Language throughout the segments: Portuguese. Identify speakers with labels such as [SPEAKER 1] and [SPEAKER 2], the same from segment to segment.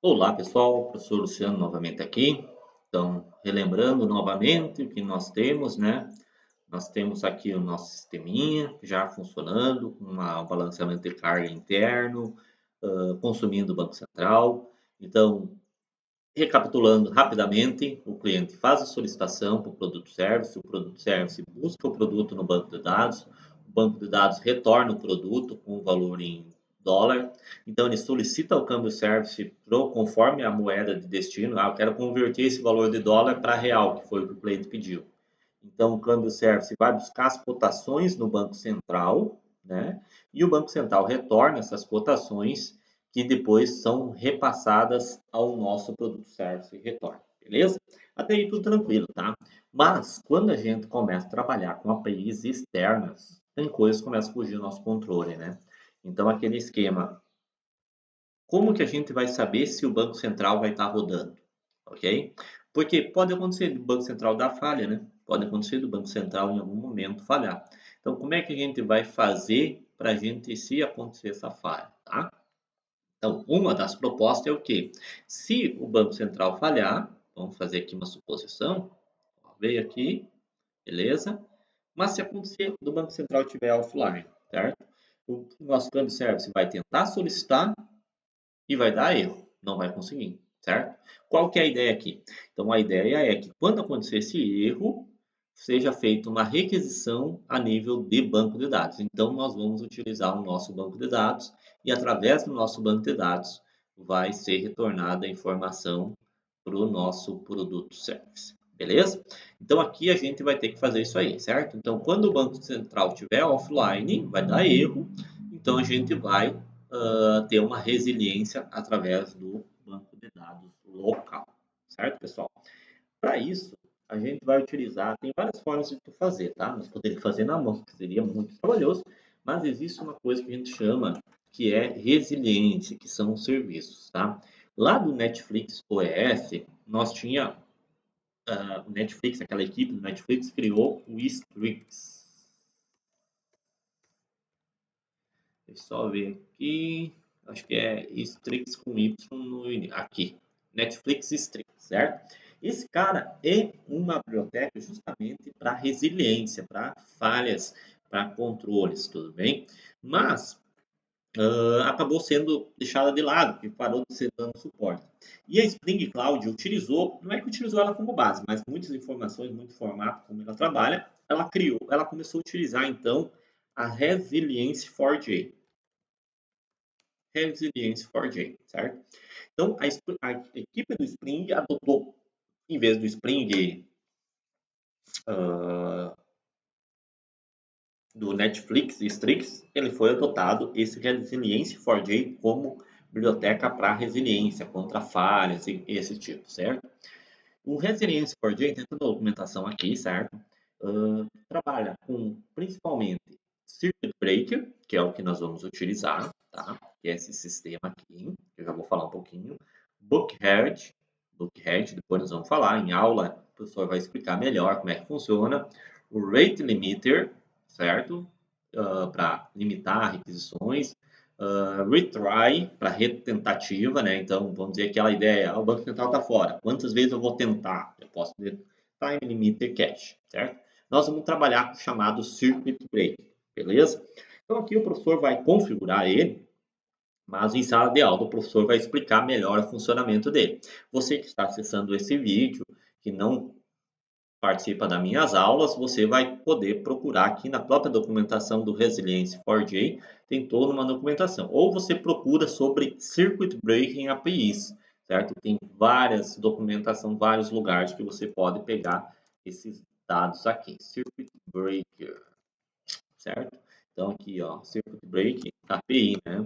[SPEAKER 1] Olá pessoal, professor Luciano novamente aqui. Então, relembrando novamente o que nós temos, né? Nós temos aqui o nosso sisteminha já funcionando, com um balanceamento de carga interno, consumindo o Banco Central. Então, recapitulando rapidamente, o cliente faz a solicitação para o produto-service, o produto-service busca o produto no banco de dados, o banco de dados retorna o produto com o valor em dólar, então ele solicita o câmbio service conforme a moeda de destino, eu quero converter esse valor de dólar para real, que foi o que o cliente pediu. Então, o câmbio service vai buscar as cotações no Banco Central, né? E o Banco Central retorna essas cotações que depois são repassadas ao nosso produto service e retorno, beleza? Até aí tudo tranquilo, tá? Mas quando a gente começa a trabalhar com APIs externas, tem coisas que começam a fugir do nosso controle, né? Então, aquele esquema, como que a gente vai saber se o Banco Central vai estar rodando? Ok? Porque pode acontecer do Banco Central dar falha, né? Pode acontecer do Banco Central em algum momento falhar. Então, como é que a gente vai fazer para a gente, se acontecer essa falha, tá? Então, uma das propostas é o quê? Se o Banco Central falhar, vamos fazer aqui uma suposição, veio aqui, beleza? Mas se acontecer do Banco Central estiver offline, certo? O nosso câmbio service vai tentar solicitar e vai dar erro, não vai conseguir, certo? Qual que é a ideia aqui? Então, a ideia é que quando acontecer esse erro, seja feita uma requisição a nível de banco de dados. Então, nós vamos utilizar o nosso banco de dados e, através do nosso banco de dados, vai ser retornada a informação para o nosso produto service. Beleza? Então, aqui a gente vai ter que fazer isso aí, certo? Então, quando o Banco Central estiver offline, vai dar erro, então a gente vai ter uma resiliência através do banco de dados local, certo, pessoal? Para isso, a gente vai utilizar, tem várias formas de tu fazer, tá? Nós poderíamos fazer na mão, que seria muito trabalhoso, mas existe uma coisa que a gente chama que é resiliência, que são os serviços, tá? Lá do Netflix OS, nós tinha o Netflix, aquela equipe do Netflix criou o Strix. Deixa eu só ver aqui. Acho que é Strix com Y no aqui. Netflix Strix, certo? Esse cara é uma biblioteca justamente para resiliência, para falhas, para controles, tudo bem? Mas acabou sendo deixada de lado, porque parou de ser dando suporte. E a Spring Cloud utilizou, não é que utilizou ela como base, mas muitas informações, muito formato, como ela trabalha, ela criou, ela começou a utilizar então a Resilience 4J. Resilience 4J, certo? Então, a equipe do Spring adotou, em vez do Spring uh, do Netflix e Strix, ele foi adotado esse Resilience 4J como biblioteca para resiliência, contra falhas e esse tipo, certo? O Resilience 4J tem toda a documentação aqui, certo? Trabalha com, principalmente, Circuit Breaker, que é o que nós vamos utilizar, tá? Que é esse sistema aqui, que eu já vou falar um pouquinho. Bookhead, depois nós vamos falar em aula, o professor vai explicar melhor como é que funciona. O Rate Limiter, certo? Para limitar requisições. Retry, para retentativa, né? Então, vamos dizer aquela ideia, o Banco Central está fora. Quantas vezes eu vou tentar? Eu posso dizer Time Limiter Cache, certo? Nós vamos trabalhar com o chamado Circuit Break, beleza? Então, aqui o professor vai configurar ele, mas em sala de aula o professor vai explicar melhor o funcionamento dele. Você que está acessando esse vídeo, que não participa das minhas aulas, você vai poder procurar aqui na própria documentação do Resilience 4J, tem toda uma documentação. Ou você procura sobre Circuit Breaking APIs, certo? Tem várias documentação, vários lugares que você pode pegar esses dados aqui. Circuit Breaker, certo? Então aqui, ó, Circuit Breaking API, né?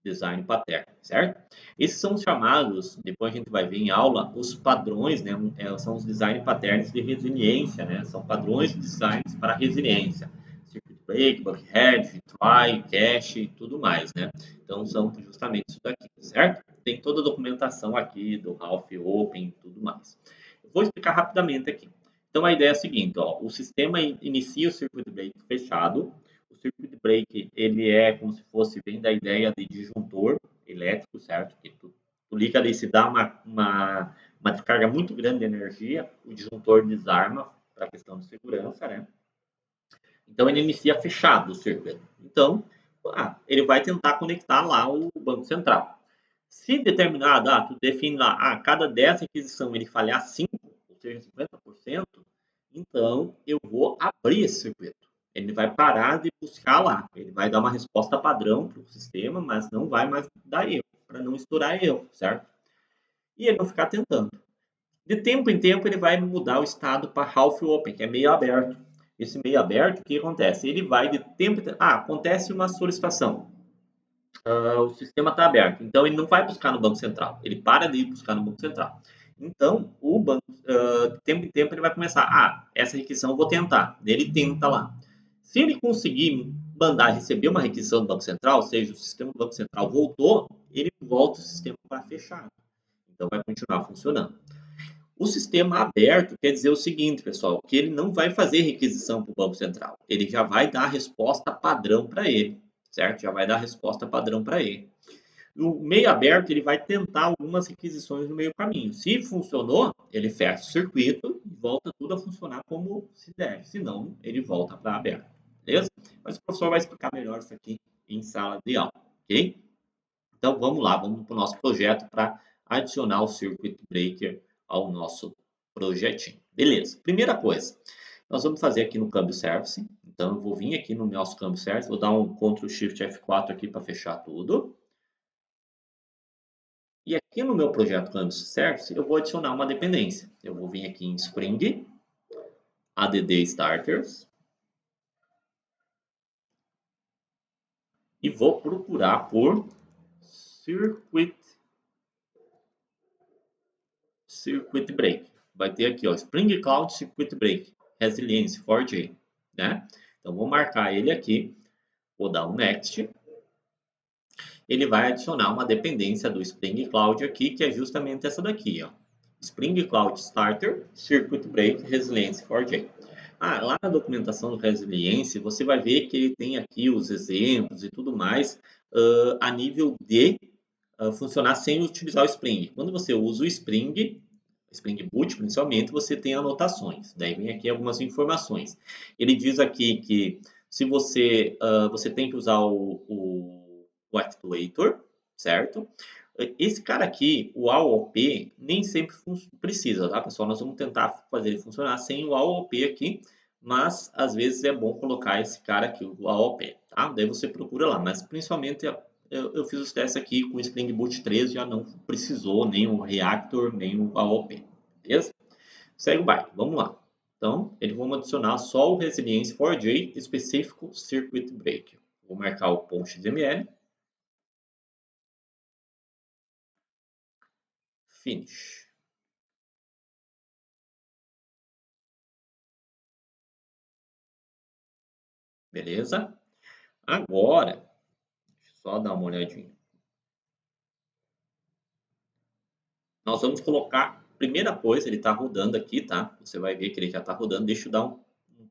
[SPEAKER 1] Design pattern, certo? Esses são os chamados, depois a gente vai ver em aula, os padrões, né? São os design patterns de resiliência, né? São padrões de designs para resiliência. Circuit break, buckhead, try, cache e tudo mais, né? Então, são justamente isso daqui, certo? Tem toda a documentação aqui do Ralph Open e tudo mais. Eu vou explicar rapidamente aqui. Então, a ideia é a seguinte, ó, o sistema inicia o circuit break fechado, o circuit break, ele é como se fosse, vem da ideia de disjuntor elétrico, certo? Que tu Tu liga ali, se dá uma descarga muito grande de energia, o disjuntor desarma para a questão de segurança, né? Então ele inicia fechado o circuito. Então, ele vai tentar conectar lá o banco central. Se determinado, tu define lá, cada 10 requisição ele falhar 5, ou seja, 50%, então eu vou abrir esse circuito. Ele vai parar de buscar lá. Ele vai dar uma resposta padrão para o sistema, mas não vai mais dar erro, para não estourar erro, certo? E ele não ficar tentando. De tempo em tempo, ele vai mudar o estado para half open, que é meio aberto. Esse meio aberto, o que acontece? Ele vai de tempo em tempo. Acontece uma solicitação. O sistema está aberto. Então, ele não vai buscar no Banco Central. Ele para de ir buscar no Banco Central. Então, o banco, de tempo em tempo, ele vai começar. Essa requisição eu vou tentar. Ele tenta lá. Se ele conseguir mandar receber uma requisição do Banco Central, ou seja, o sistema do Banco Central voltou, ele volta o sistema para fechar. Então, vai continuar funcionando. O sistema aberto quer dizer o seguinte, pessoal, que ele não vai fazer requisição para o Banco Central. Ele já vai dar a resposta padrão para ele, certo? Já vai dar a resposta padrão para ele. O meio aberto, ele vai tentar algumas requisições no meio caminho. Se funcionou, ele fecha o circuito e volta tudo a funcionar como se deve. Se não, ele volta para aberto, beleza? Mas o professor vai explicar melhor isso aqui em sala de aula, ok? Então, vamos lá, vamos para o nosso projeto para adicionar o Circuit Breaker ao nosso projetinho. Beleza, primeira coisa, nós vamos fazer aqui no Câmbio Service. Então, eu vou vir aqui no nosso Câmbio Service, vou dar um Ctrl Shift F4 aqui para fechar tudo. E aqui no meu projeto Câmbio Service, eu vou adicionar uma dependência. Eu vou vir aqui em Spring, ADD Starters, e vou procurar por Circuit Break. Vai ter aqui, ó, Spring Cloud Circuit Break, Resilience 4J, né? Então, vou marcar ele aqui, vou dar um Next. Ele vai adicionar uma dependência do Spring Cloud aqui, que é justamente essa daqui, ó. Spring Cloud Starter, Circuit Break, Resilience 4J. Lá na documentação do Resilience, você vai ver que ele tem aqui os exemplos e tudo mais a nível de funcionar sem utilizar o Spring. Quando você usa o Spring Boot, principalmente, você tem anotações. Daí vem aqui algumas informações. Ele diz aqui que se você tem que usar o Actuator, certo? Esse cara aqui, o AOP, nem sempre precisa, tá, pessoal? Nós vamos tentar fazer ele funcionar sem o AOP aqui, mas às vezes é bom colocar esse cara aqui, o AOP, tá? Daí você procura lá, mas principalmente eu fiz os testes aqui com o Spring Boot 3, já não precisou nem o Reactor, nem o AOP, beleza? Segue o baile, vamos lá. Então, eles vão adicionar só o Resilience 4J específico Circuit Breaker. Vou marcar o ponto .xml. Finish. Beleza? Agora, só dar uma olhadinha. Nós vamos colocar, primeira coisa, ele está rodando aqui, tá? Você vai ver que ele já está rodando. Deixa eu dar um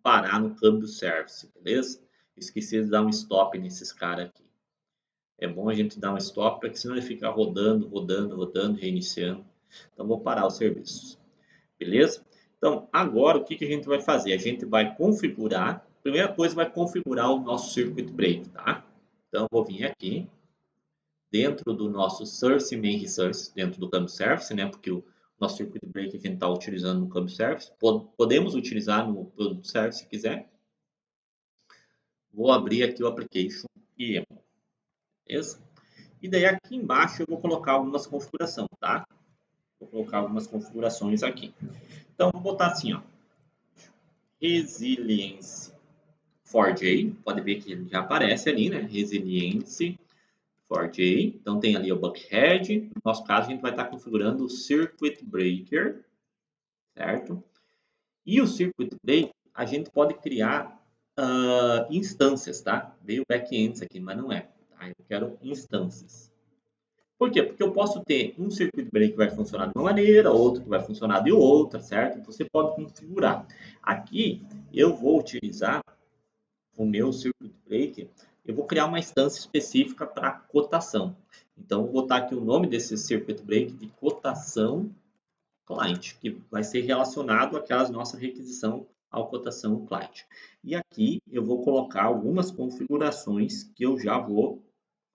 [SPEAKER 1] parar no câmbio service, beleza? Esqueci de dar um stop nesses caras aqui. É bom a gente dar um stop, porque senão ele fica rodando, reiniciando. Então, vou parar o serviço. Beleza? Então, agora o que a gente vai fazer? A gente vai configurar, primeira coisa, vai configurar o nosso Circuit Break, tá? Então, vou vir aqui, dentro do nosso Source Main Resource, dentro do Câmbio Service, né? Porque o nosso Circuit Break a gente está utilizando no Câmbio Service. Podemos utilizar no Product Service se quiser. Vou abrir aqui o Application e beleza? E daí aqui embaixo eu vou colocar algumas configurações, tá? Vou colocar algumas configurações aqui. Então, vou botar assim, ó. Resilience 4J, pode ver que ele já aparece ali, né? Resilience 4J. Então tem ali o Buckhead. No nosso caso, a gente vai estar configurando o Circuit Breaker, certo? E o Circuit Breaker, a gente pode criar instâncias, tá? Veio backends aqui, mas não é. Tá? Eu quero instâncias. Por quê? Porque eu posso ter um circuit break que vai funcionar de uma maneira, outro que vai funcionar de outra, certo? Você pode configurar. Aqui, eu vou utilizar o meu circuit breaker, eu vou criar uma instância específica para cotação. Então, vou botar aqui o nome desse circuit break de cotação client, que vai ser relacionado àquelas nossa requisição ao cotação client. E aqui eu vou colocar algumas configurações que eu já vou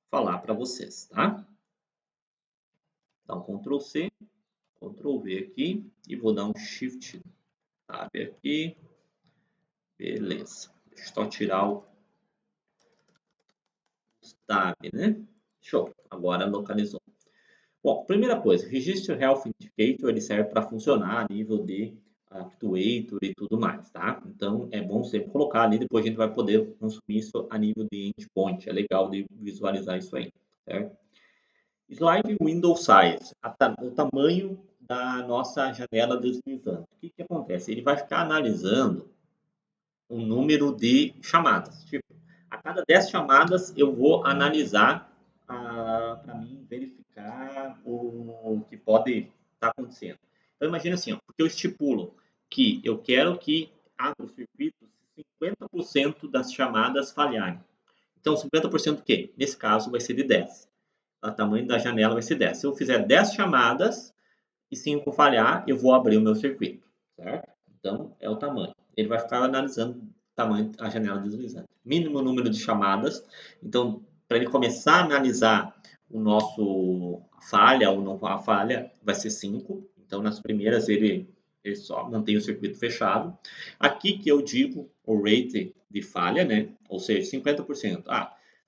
[SPEAKER 1] falar para vocês, tá? Então, Ctrl C, Ctrl V aqui e vou dar um Shift Tab aqui. Beleza. Deixa eu só tirar o Tab, né? Show. Agora localizou. Bom, primeira coisa, Registro Health Indicator, ele serve para funcionar a nível de actuator e tudo mais, tá? Então, é bom sempre colocar ali, depois a gente vai poder consumir isso a nível de endpoint. É legal de visualizar isso aí, certo? Slide Window Size, o tamanho da nossa janela deslizante. O que acontece? Ele vai ficar analisando o número de chamadas. Tipo, a cada 10 chamadas eu vou analisar para mim verificar o que pode estar acontecendo. Então imagina assim, ó, porque eu estipulo que eu quero que abra o circuito se 50% das chamadas falharem. Então 50% do quê? Nesse caso vai ser de 10. O tamanho da janela vai ser 10. Se eu fizer 10 chamadas e 5 falhar, eu vou abrir o meu circuito, certo? Então, é o tamanho. Ele vai ficar analisando o tamanho da janela deslizante. Mínimo número de chamadas. Então, para ele começar a analisar o nosso falha ou não a falha, vai ser 5. Então, nas primeiras, ele só mantém o circuito fechado. Aqui que eu digo o rate de falha, né? Ou seja, 50%.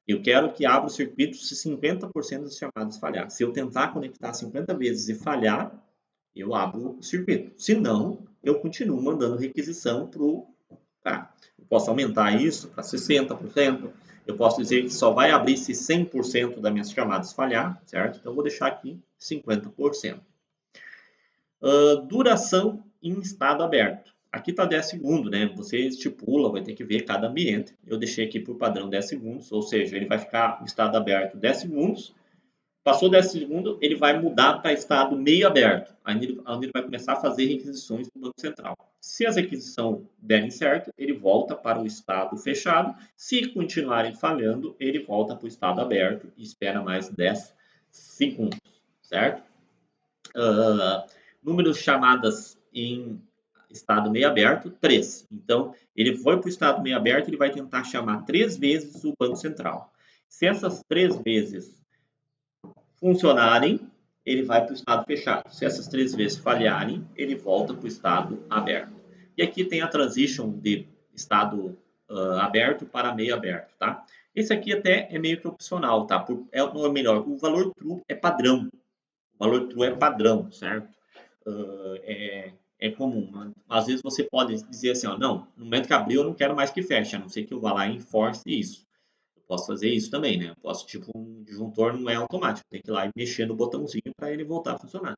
[SPEAKER 1] Eu quero que abra o circuito se 50% das chamadas falhar. Se eu tentar conectar 50 vezes e falhar, eu abro o circuito. Se não, eu continuo mandando requisição para o cara. Eu posso aumentar isso para 60%. Eu posso dizer que só vai abrir se 100% das minhas chamadas falhar, certo? Então, eu vou deixar aqui 50%. Duração em estado aberto. Aqui está 10 segundos, né? Você estipula, vai ter que ver cada ambiente. Eu deixei aqui por padrão 10 segundos, ou seja, ele vai ficar em estado aberto 10 segundos. Passou 10 segundos, ele vai mudar para estado meio aberto, onde ele vai começar a fazer requisições do Banco Central. Se as requisições derem certo, ele volta para o estado fechado. Se continuarem falhando, ele volta para o estado aberto e espera mais 10 segundos, certo? Número de chamadas em estado meio aberto, 3. Então, ele foi para o estado meio aberto, ele vai tentar chamar 3 vezes o Banco Central. Se essas 3 vezes funcionarem, ele vai para o estado fechado. Se essas 3 vezes falharem, ele volta para o estado aberto. E aqui tem a transition de estado aberto para meio aberto, tá? Esse aqui até é meio que opcional, tá? Não é melhor, o valor true é padrão. O valor true é padrão, certo? É comum. Às vezes você pode dizer assim, ó, não, no momento que abriu eu não quero mais que feche, a não ser que eu vá lá e enforce isso. Posso fazer isso também, né? Posso, tipo, um disjuntor não é automático, tem que ir lá e mexer no botãozinho para ele voltar a funcionar.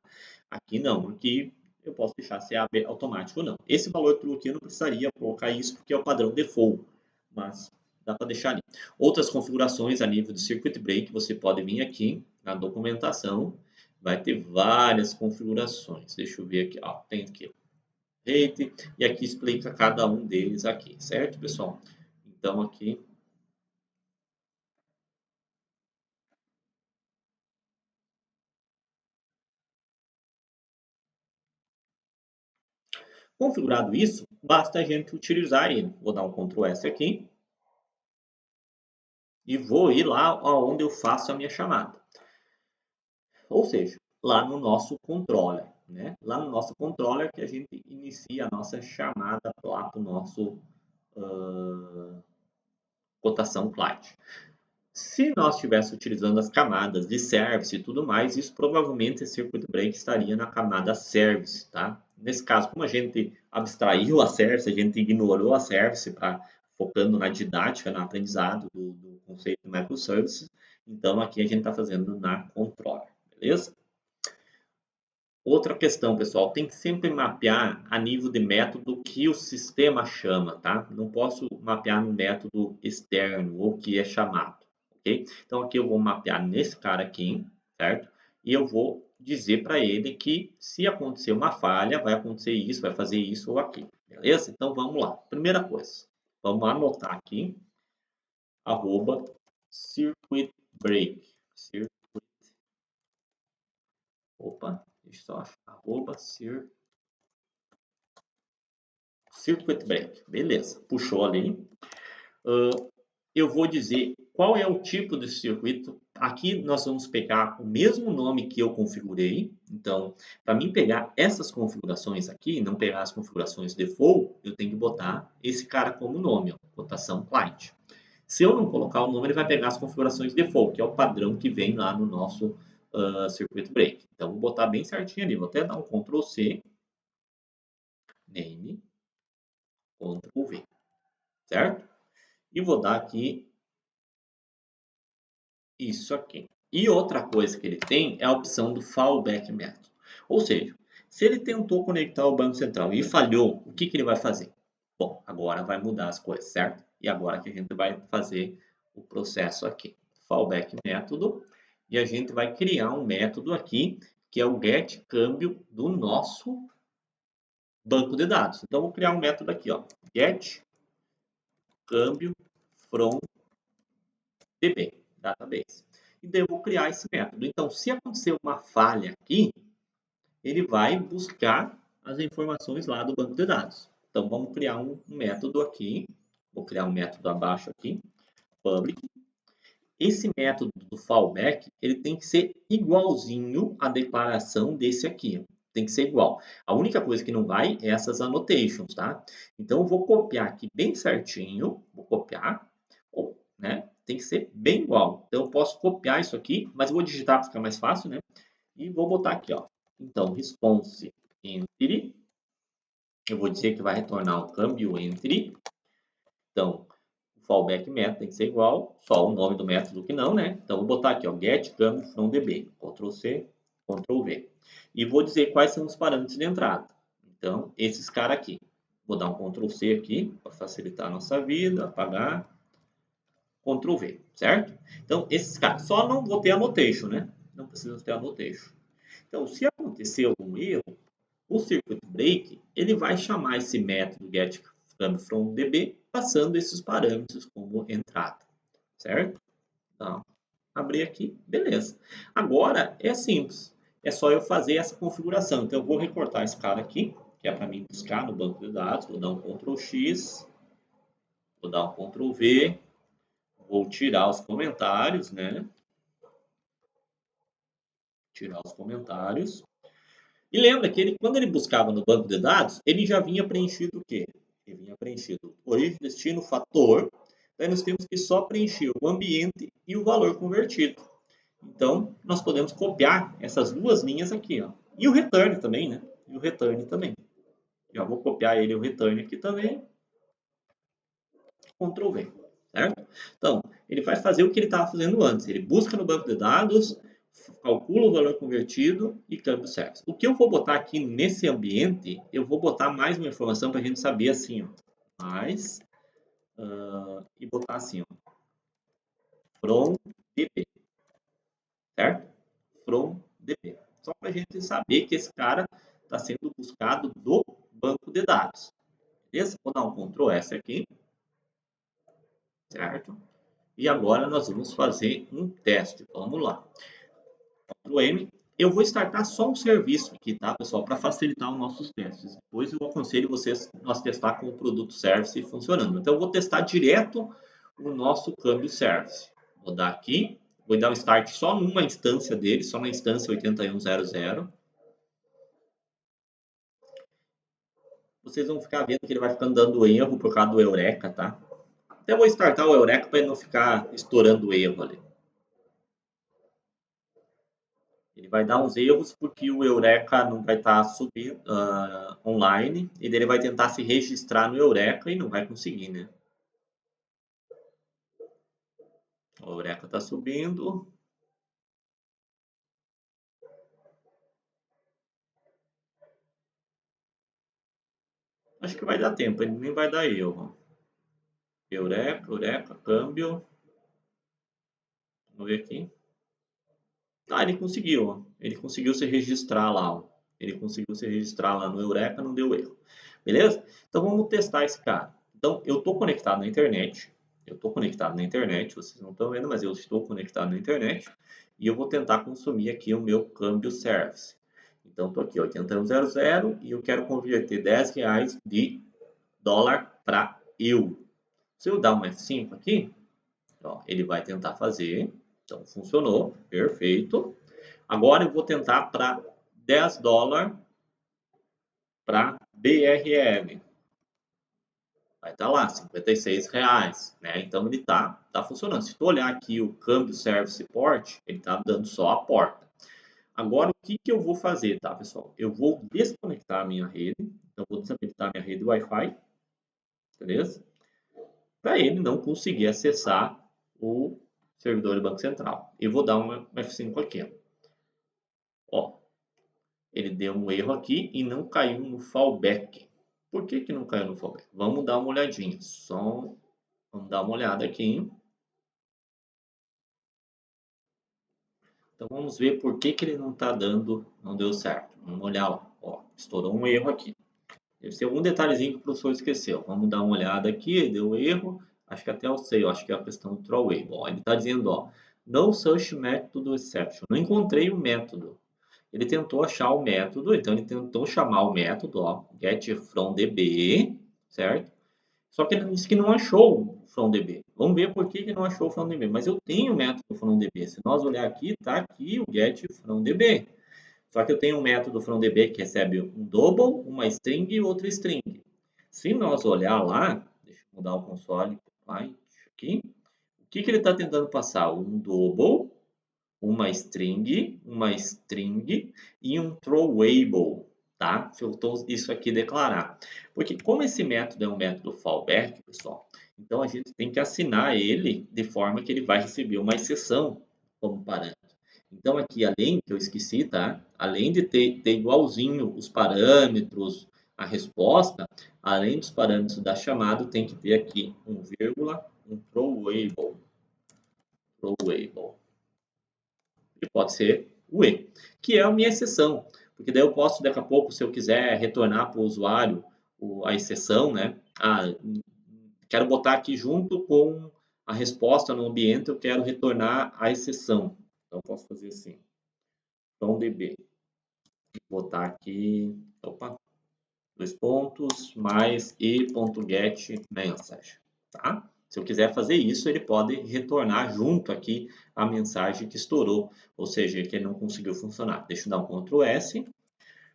[SPEAKER 1] Aqui não, aqui eu posso deixar se é automático ou não. Esse valor true aqui eu não precisaria colocar isso porque é o padrão default, mas dá para deixar ali. Outras configurações a nível de circuit break, você pode vir aqui na documentação, vai ter várias configurações. Deixa eu ver aqui, ó, tem aqui rate, e aqui explica cada um deles aqui, certo, pessoal? Então aqui configurado isso, basta a gente utilizar ele. Vou dar um Ctrl S aqui e vou ir lá onde eu faço a minha chamada. Ou seja, lá no nosso controller. Né? Lá no nosso controller que a gente inicia a nossa chamada lá para o nosso cotação client. Se nós estivéssemos utilizando as camadas de service e tudo mais, isso provavelmente esse circuit break estaria na camada service, tá? Nesse caso, como a gente abstraiu a service, a gente ignorou a service para focando na didática, no aprendizado do conceito de microservices, então aqui a gente está fazendo na controller, beleza? Outra questão, pessoal, tem que sempre mapear a nível de método que o sistema chama, tá? Não posso mapear no método externo ou que é chamado. Okay? Então, aqui eu vou mapear nesse cara aqui, certo? E eu vou dizer para ele que se acontecer uma falha, vai acontecer isso, vai fazer isso ou aquilo, beleza? Então, vamos lá. Primeira coisa, vamos anotar aqui, @ circuit break. Circuit Opa, deixa eu só achar. Arroba circuit break. Beleza, puxou ali. Eu vou dizer qual é o tipo de circuito. Aqui nós vamos pegar o mesmo nome que eu configurei. Então, para mim pegar essas configurações aqui, não pegar as configurações default, eu tenho que botar esse cara como nome, ó, rotação client. Se eu não colocar o nome, ele vai pegar as configurações default, que é o padrão que vem lá no nosso circuit break. Então, vou botar bem certinho ali. Vou até dar um Ctrl C, name, Ctrl V, certo? E vou dar aqui isso aqui. E outra coisa que ele tem é a opção do fallback method. Ou seja, se ele tentou conectar o Banco Central e falhou, o que, que ele vai fazer? Bom, agora vai mudar as coisas, certo? E agora que a gente vai fazer o processo aqui. Fallback método. E a gente vai criar um método aqui, que é o get câmbio do nosso banco de dados. Então, vou criar um método aqui, ó. Get câmbio from DB, database. E daí eu vou criar esse método. Então, se acontecer uma falha aqui, ele vai buscar as informações lá do banco de dados. Então, vamos criar um método aqui. Vou criar um método abaixo aqui, public. Esse método do fallback, ele tem que ser igualzinho à declaração desse aqui. Tem que ser igual. A única coisa que não vai é essas annotations, tá? Então, eu vou copiar aqui bem certinho. Vou copiar, né? Tem que ser bem igual. Então, eu posso copiar isso aqui, mas eu vou digitar para ficar mais fácil, né? E vou botar aqui, ó. Então, response entry. Eu vou dizer que vai retornar um câmbio entry. Então, o fallback method tem que ser igual, só o nome do método que não, né? Então, vou botar aqui, ó, get câmbio from db. Ctrl C, Ctrl V. E vou dizer quais são os parâmetros de entrada. Então, esses caras aqui. Vou dar um Ctrl C aqui, para facilitar a nossa vida, apagar. Ctrl V, certo? Então, esses caras, só não vou ter annotation, né? Não precisa ter annotation. Então, se acontecer algum erro, o circuit break, ele vai chamar esse método getComeFromDB, passando esses parâmetros como entrada, certo? Então, abrir aqui, beleza. Agora, é simples. É só eu fazer essa configuração. Então, eu vou recortar esse cara aqui, que é para mim buscar no banco de dados. Vou dar um Ctrl X, vou dar um Ctrl V, vou tirar os comentários, né? Tirar os comentários. E lembra que ele, quando ele buscava no banco de dados, ele já vinha preenchido o quê? Ele vinha preenchido origem, destino, fator. Daí nós temos que só preencher o ambiente e o valor convertido. Então, nós podemos copiar essas duas linhas aqui, ó. E o return também, né? E o return também. Já vou copiar ele o return aqui também. Ctrl V, certo? Então, ele vai fazer o que ele estava fazendo antes. Ele busca no banco de dados, calcula o valor convertido e câmbio service. O que eu vou botar aqui nesse ambiente, eu vou botar mais uma informação para a gente saber assim, ó. Mais, e botar assim, ó. From DB, certo? From DB. Só para a gente saber que esse cara está sendo buscado do banco de dados. Beleza? Vou dar um Ctrl S aqui, certo? E agora nós vamos fazer um teste. Vamos lá. Ctrl M. Eu vou startar só um serviço aqui, tá, pessoal? Para facilitar os nossos testes. Depois eu aconselho vocês nós testar com o produto service funcionando. Então eu vou testar direto o nosso câmbio service. Vou dar aqui. Vou dar um start só numa instância dele, só na instância 8100. Vocês vão ficar vendo que ele vai ficando dando erro por causa do Eureka, tá? Até vou startar o Eureka para ele não ficar estourando o erro ali. Ele vai dar uns erros porque o Eureka não vai estar subindo online e ele vai tentar se registrar no Eureka e não vai conseguir, né? O Eureka está subindo. Acho que vai dar tempo, ele nem vai dar erro. Eureka, câmbio. Vamos ver aqui. Ah, ele conseguiu, ó. Ele conseguiu se registrar lá, ó. Ele conseguiu se registrar lá no Eureka, não deu erro. Beleza? Então vamos testar esse cara. Então eu estou conectado na internet. Eu estou conectado na internet, vocês não estão vendo, mas eu estou conectado na internet. E eu vou tentar consumir aqui o meu câmbio service. Então, estou aqui, 8100 e eu quero converter R$10 de dólar para euro. Se eu dar um F5 aqui, ó, ele vai tentar fazer. Então, funcionou. Perfeito. Agora eu vou tentar para 10 dólares para BRL. Vai estar lá, R$56, né? Então ele tá funcionando. Se tu olhar aqui o câmbio service port, ele tá dando só a porta. Agora o que eu vou fazer, tá, pessoal? Eu vou desconectar a minha rede. Então vou desabilitar a minha rede Wi-Fi, beleza? Para ele não conseguir acessar o servidor do Banco Central. E vou dar um F5 aqui, ó. Ele deu um erro aqui e não caiu no fallback. Por que não caiu no fallback? Vamos dar uma olhadinha. Vamos dar uma olhada aqui. Então vamos ver por que ele não está dando, não deu certo. Vamos olhar lá. Ó, estourou um erro aqui. Deve ser algum detalhezinho que o professor esqueceu. Vamos dar uma olhada aqui, deu erro. Acho que até eu sei, acho que é a questão do throwaway. Bom, ele está dizendo, ó, no such method exception. Não encontrei o método. Ele tentou achar o método, então ele tentou chamar o método, ó, get from db, certo? Só que ele disse que não achou o FromDB. Vamos ver por que ele não achou o FromDB. Mas eu tenho o método FromDB. Se nós olhar aqui, está aqui o get FromDB. Só que eu tenho um método FromDB que recebe um double, uma string e outra string. Se nós olhar lá, deixa eu mudar o console aqui. O que ele está tentando passar? Um double, uma string e um throwable, tá? Faltou isso aqui declarar. Porque como esse método é um método fallback, pessoal, então a gente tem que assinar ele de forma que ele vai receber uma exceção como parâmetro. Então aqui, além que eu esqueci, tá? Além de ter igualzinho os parâmetros, a resposta, além dos parâmetros da chamada, tem que ter aqui um vírgula, um throwable. Throwable que pode ser o E, que é a minha exceção, porque daí eu posso, daqui a pouco, se eu quiser retornar para o usuário a exceção, né? Quero botar aqui junto com a resposta no ambiente, eu quero retornar a exceção. Então, eu posso fazer assim, from db, botar aqui, opa, dois pontos, mais e.get message, tá? Se eu quiser fazer isso, ele pode retornar junto aqui a mensagem que estourou, ou seja, que ele não conseguiu funcionar. Deixa eu dar um Ctrl S,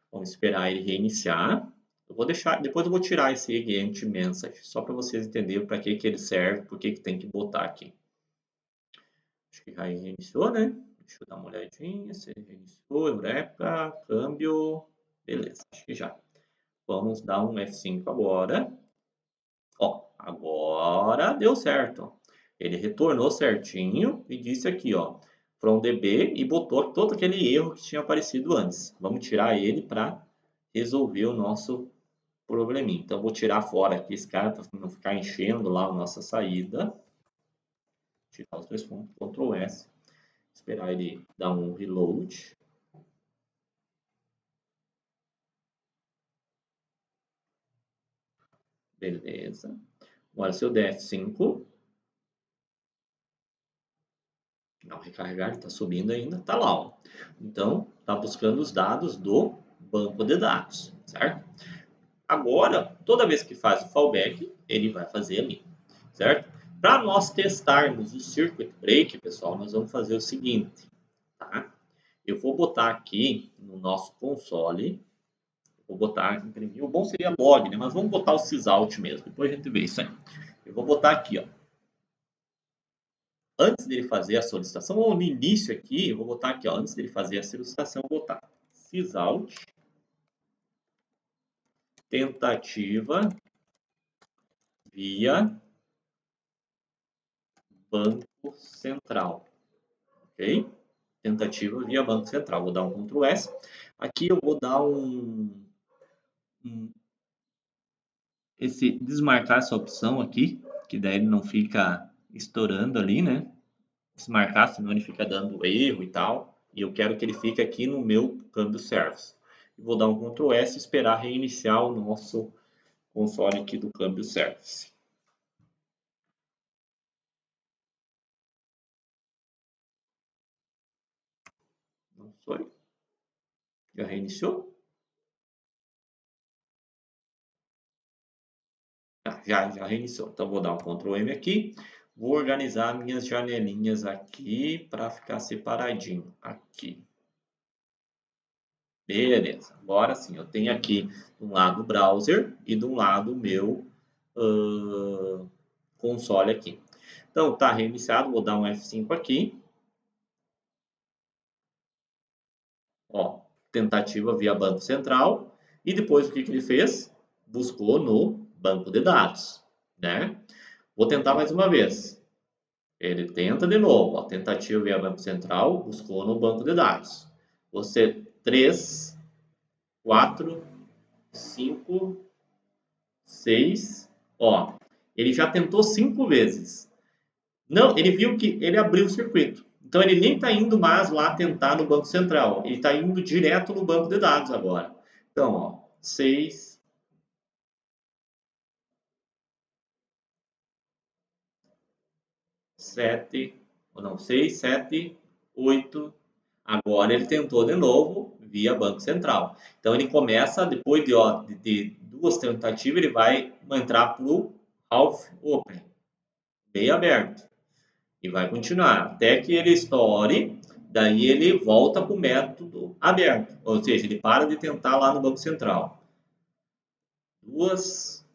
[SPEAKER 1] vamos esperar ele reiniciar. Eu vou deixar, depois eu vou tirar esse get message, só para vocês entenderem para que ele serve, por que tem que botar aqui. Acho que já reiniciou, né? Deixa eu dar uma olhadinha, se ele reiniciou, Eureka, câmbio, beleza, acho que já. Vamos dar um F5 agora. Ó, agora deu certo. Ele retornou certinho e disse aqui, ó, from DB e botou todo aquele erro que tinha aparecido antes. Vamos tirar ele para resolver o nosso probleminha. Então, vou tirar fora aqui esse cara para não ficar enchendo lá a nossa saída. Tirar os dois pontos, Ctrl S. Esperar ele dar um reload. Beleza. Agora, se eu der F5, não recarregar, está subindo ainda, está lá. Ó. Então, está buscando os dados do banco de dados, certo? Agora, toda vez que faz o fallback, ele vai fazer ali, certo? Para nós testarmos o circuit break, pessoal, nós vamos fazer o seguinte, tá? Eu vou botar aqui no nosso console, vou botar, imprimir, o bom seria log, né? Mas vamos botar o sysout mesmo, depois a gente vê isso aí. Eu vou botar aqui, ó, antes dele fazer a solicitação, ou no início aqui, eu vou botar aqui, ó, antes dele fazer a solicitação, eu vou botar sysout, tentativa via Banco Central, ok? Tentativa via Banco Central. Vou dar um Ctrl S. Aqui eu vou dar desmarcar essa opção aqui, que daí ele não fica estourando ali, né? Desmarcar, senão ele fica dando erro e tal. E eu quero que ele fique aqui no meu câmbio service. Vou dar um Ctrl S e esperar reiniciar o nosso console aqui do câmbio service. Não foi. Já reiniciou? Já reiniciou. Então, vou dar um Ctrl M aqui. Vou organizar minhas janelinhas aqui para ficar separadinho. Aqui. Beleza. Agora sim, eu tenho aqui de um lado o browser e de um lado o meu console aqui. Então, está reiniciado. Vou dar um F5 aqui. Ó, tentativa via Banco Central. E depois o que ele fez? Buscou no banco de dados, né? Vou tentar mais uma vez. Ele tenta de novo. Ó, tentativa via Banco Central, buscou no banco de dados. Você 3, 4, 5, 6. Ó, ele já tentou 5 vezes. Não, ele viu que ele abriu o circuito. Então ele nem está indo mais lá tentar no Banco Central. Ele está indo direto no banco de dados agora. Então, ó, 6, 7, ou não, 6, 7, 8. Agora ele tentou de novo via Banco Central. Então ele começa, depois de duas tentativas, ele vai entrar para o half open, bem aberto. E vai continuar até que ele estoure, daí ele volta para o método aberto. Ou seja, ele para de tentar lá no Banco Central. Duas.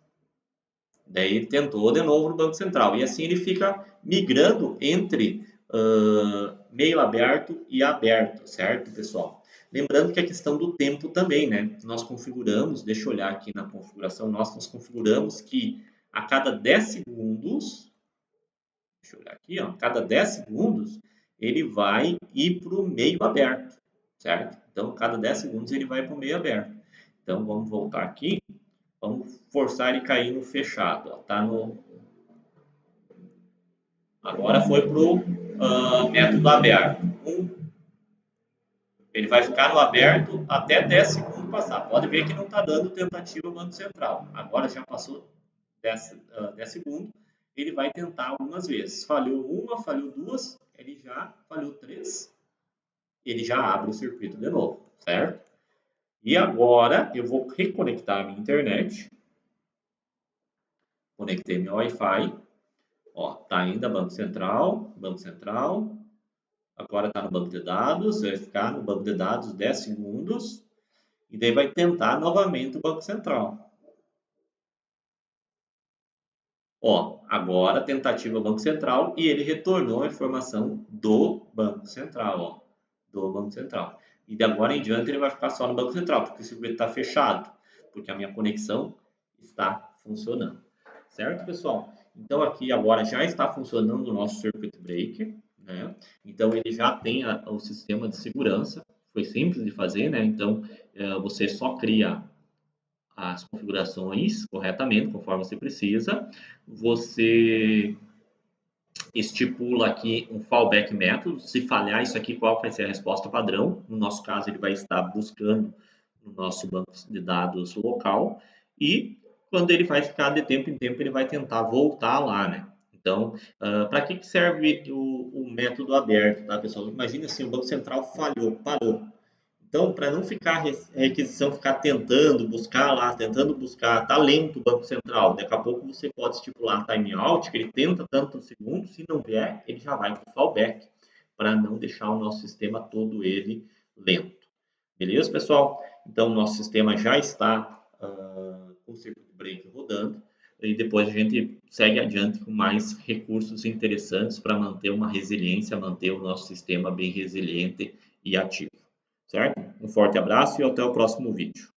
[SPEAKER 1] Daí ele tentou de novo no Banco Central. E assim ele fica migrando entre meio aberto e aberto, certo, pessoal? Lembrando que a questão do tempo também, né? Nós configuramos, deixa eu olhar aqui na configuração, nós configuramos que a cada 10 segundos, deixa eu olhar aqui, ó, a cada 10 segundos, ele vai ir para o meio aberto, certo? Então, a cada 10 segundos ele vai para o meio aberto. Então, vamos voltar aqui. Vamos forçar ele cair no fechado. Ó. Tá no... Agora foi para o método aberto. Ele vai ficar no aberto até 10 segundos passar. Pode ver que não está dando tentativa Banco Central. Agora já passou 10 segundos. Ele vai tentar algumas vezes. Falhou uma, falhou duas, ele já falhou 3. Ele já abre o circuito de novo, certo? E agora eu vou reconectar a minha internet. Conectei meu Wi-Fi. Ó, tá ainda Banco Central. Agora está no banco de dados. Vai ficar no banco de dados 10 segundos. E daí vai tentar novamente o Banco Central. Ó, agora tentativa Banco Central e ele retornou a informação do Banco Central, ó, do Banco Central. E de agora em diante ele vai ficar só no Banco Central, porque o circuito está fechado, porque a minha conexão está funcionando. Certo, pessoal? Então aqui agora já está funcionando o nosso circuit breaker, né? Então ele já tem o sistema de segurança, foi simples de fazer, né? Então você só cria as configurações corretamente, conforme você precisa. Você estipula aqui um fallback método. Se falhar isso aqui, qual vai ser a resposta padrão? No nosso caso, ele vai estar buscando no nosso banco de dados local. E quando ele vai ficar de tempo em tempo, ele vai tentar voltar lá, né? Então, para que serve o método aberto, tá, pessoal? Imagina assim, o Banco Central falhou, parou. Então, para não ficar a requisição ficar tentando buscar, tá lento o Banco Central. Daqui a pouco você pode estipular timeout, que ele tenta tantos segundos, se não vier, ele já vai para o fallback, para não deixar o nosso sistema todo ele lento. Beleza, pessoal? Então, o nosso sistema já está com o circuit breaker rodando, e depois a gente segue adiante com mais recursos interessantes para manter uma resiliência, manter o nosso sistema bem resiliente e ativo. Certo? Um forte abraço e até o próximo vídeo.